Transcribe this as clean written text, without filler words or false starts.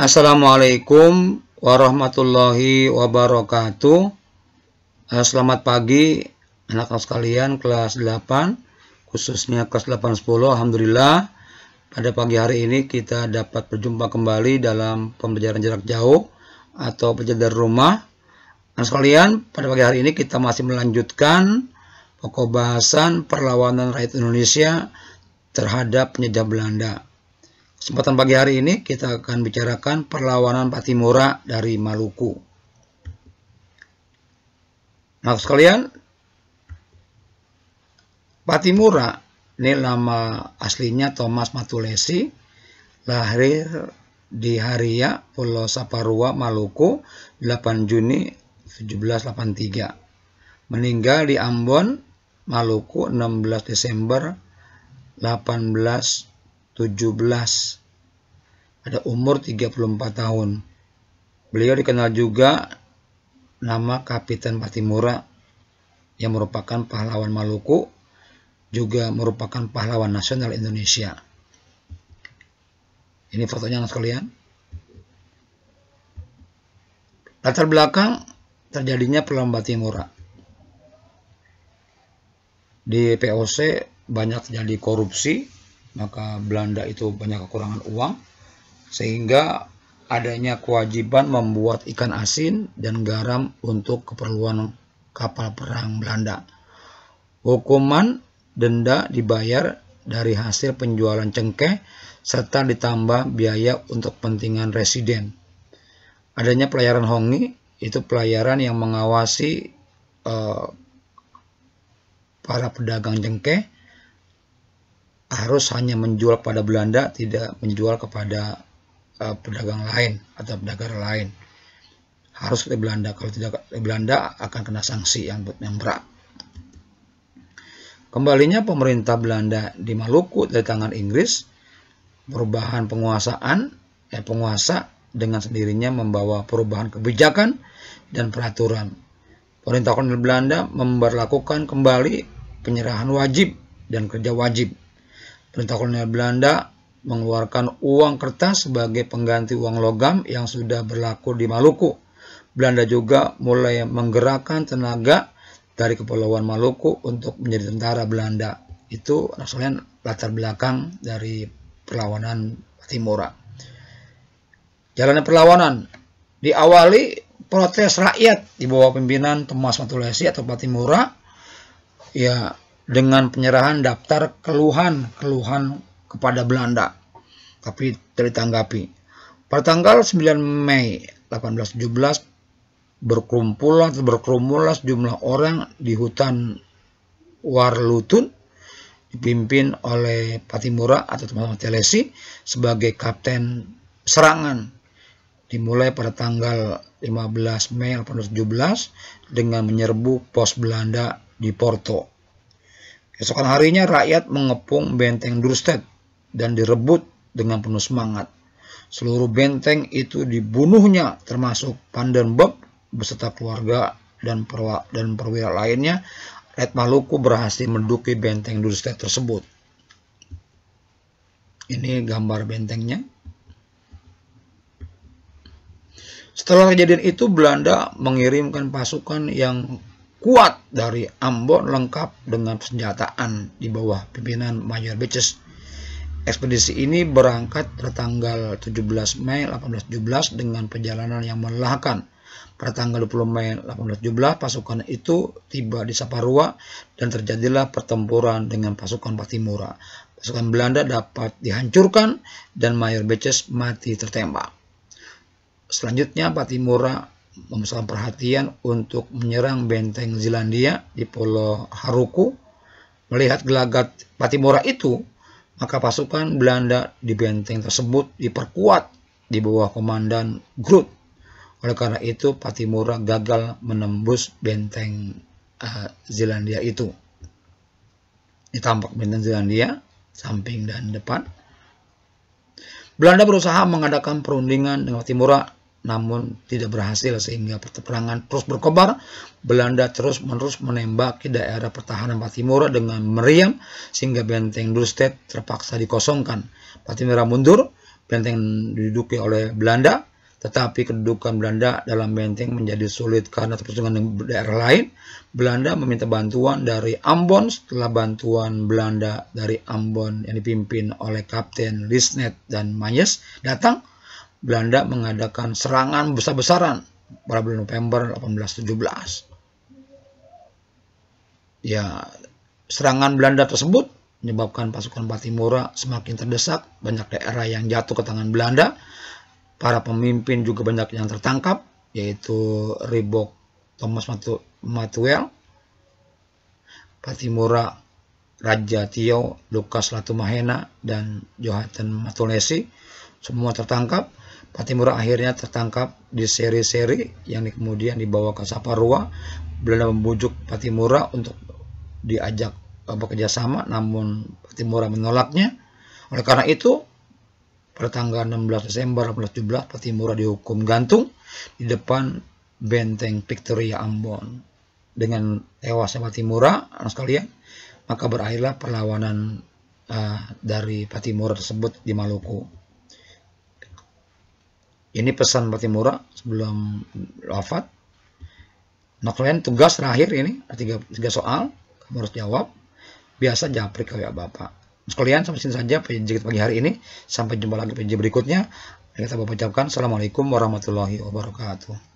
Assalamualaikum warahmatullahi wabarakatuh. Selamat pagi anak-anak sekalian kelas 8, khususnya kelas 8-10. Alhamdulillah pada pagi hari ini kita dapat berjumpa kembali dalam pembelajaran jarak jauh atau belajar dari rumah. Anak sekalian, pada pagi hari ini kita masih melanjutkan pokok bahasan perlawanan rakyat Indonesia terhadap penjajah Belanda. Kesempatan pagi hari ini kita akan bicarakan perlawanan Pattimura dari Maluku. Nah sekalian, Pattimura ini nama aslinya Thomas Matulesi, lahir di Haria, Pulau Saparua, Maluku, 8 Juni 1783. Meninggal di Ambon, Maluku, 16 Desember 1817. Ada umur 34 tahun. Beliau dikenal juga nama Kapitan Pattimura yang merupakan pahlawan Maluku, juga merupakan pahlawan nasional Indonesia. Ini fotonya sekalian. Latar belakang terjadinya perlawanan Pattimura. Di POC banyak terjadi korupsi, maka Belanda itu banyak kekurangan uang, sehingga adanya kewajiban membuat ikan asin dan garam untuk keperluan kapal perang Belanda. Hukuman denda dibayar dari hasil penjualan cengkeh serta ditambah biaya untuk kepentingan residen. Adanya pelayaran hongi, itu pelayaran yang mengawasi para pedagang cengkeh harus hanya menjual kepada Belanda, tidak menjual kepada pedagang lain atau pedagang lain. Harus ke Belanda, kalau tidak ke Belanda akan kena sanksi yang berat. Kembalinya pemerintah Belanda di Maluku dari tangan Inggris, perubahan penguasa dengan sendirinya membawa perubahan kebijakan dan peraturan. Pemerintah kolonial Belanda memberlakukan kembali penyerahan wajib dan kerja wajib. Pemerintah kolonial Belanda mengeluarkan uang kertas sebagai pengganti uang logam yang sudah berlaku di Maluku. Belanda juga mulai menggerakkan tenaga dari Kepulauan Maluku untuk menjadi tentara Belanda. Itu asalnya latar belakang dari perlawanan Pattimura. Jalannya perlawanan diawali protes rakyat di bawah pimpinan Thomas Matulesi atau Pattimura, ya, dengan penyerahan daftar keluhan kepada Belanda, tapi tidak ditanggapi. Pada tanggal 9 Mei 1817 berkerumulah sejumlah orang di hutan Warlutun dipimpin oleh Pattimura atau Thomas Matulesi sebagai kapten serangan. Dimulai pada tanggal 15 Mei 1817 dengan menyerbu pos Belanda di Porto. Esokan harinya rakyat mengepung benteng Dorstad dan direbut dengan penuh semangat. Seluruh benteng itu dibunuhnya, termasuk Van den Bosch beserta keluarga dan perwira lainnya. Rakyat Maluku berhasil menduduki benteng Dorstad tersebut. Ini gambar bentengnya. Setelah kejadian itu, Belanda mengirimkan pasukan yang kuat dari Ambon lengkap dengan senjataan di bawah pimpinan Mayor Beches. Ekspedisi ini berangkat pada tanggal 17 Mei 1817 dengan perjalanan yang melelahkan. Pada tanggal 20 Mei 1817 pasukan itu tiba di Saparua dan terjadilah pertempuran dengan pasukan Pattimura. Pasukan Belanda dapat dihancurkan dan Mayor Beches mati tertembak. Selanjutnya Pattimura memusatkan perhatian untuk menyerang benteng Zelandia di Pulau Haruku. Melihat gelagat Pattimura itu, maka pasukan Belanda di benteng tersebut diperkuat di bawah komandan Groot. Oleh karena itu, Pattimura gagal menembus benteng Zelandia itu. Ditampak benteng Zelandia, samping dan depan. Belanda berusaha mengadakan perundingan dengan Pattimura, namun tidak berhasil sehingga peperangan terus berkobar. Belanda terus-menerus menembaki daerah pertahanan Pattimura dengan meriam sehingga benteng Dorstad terpaksa dikosongkan. Pattimura mundur, benteng diduduki oleh Belanda, tetapi kedudukan Belanda dalam benteng menjadi sulit karena terputus dengan daerah lain. Belanda meminta bantuan dari Ambon. Setelah bantuan Belanda dari Ambon yang dipimpin oleh Kapten Lisnet dan Mayes datang, Belanda mengadakan serangan besar-besaran pada bulan November 1817. Ya, serangan Belanda tersebut menyebabkan pasukan Pattimura semakin terdesak, banyak daerah yang jatuh ke tangan Belanda, para pemimpin juga banyak yang tertangkap, yaitu Ribok Thomas Matuel, Pattimura Raja Tio, Lukas Latumahena, dan Johatten Matulesi, semua tertangkap. Pattimura akhirnya tertangkap di seri-seri yang kemudian dibawa ke Saparua. Belanda membujuk Pattimura untuk diajak bekerja sama, namun Pattimura menolaknya. Oleh karena itu, pada tanggal 16 Desember 1817, Pattimura dihukum gantung di depan benteng Victoria Ambon. Dengan tewasnya Pattimura, anak sekalian, maka berakhirlah perlawanan dari Pattimura tersebut di Maluku. Ini pesan Pattimura sebelum wafat. Nah, kalian tugas terakhir ini, tiga soal, kamu harus jawab. Biasa japrik kayak Bapak. Sekalian, sampai sini saja PJ kita pagi hari ini. Sampai jumpa lagi PJ berikutnya. Kita ucapkan Assalamualaikum warahmatullahi wabarakatuh.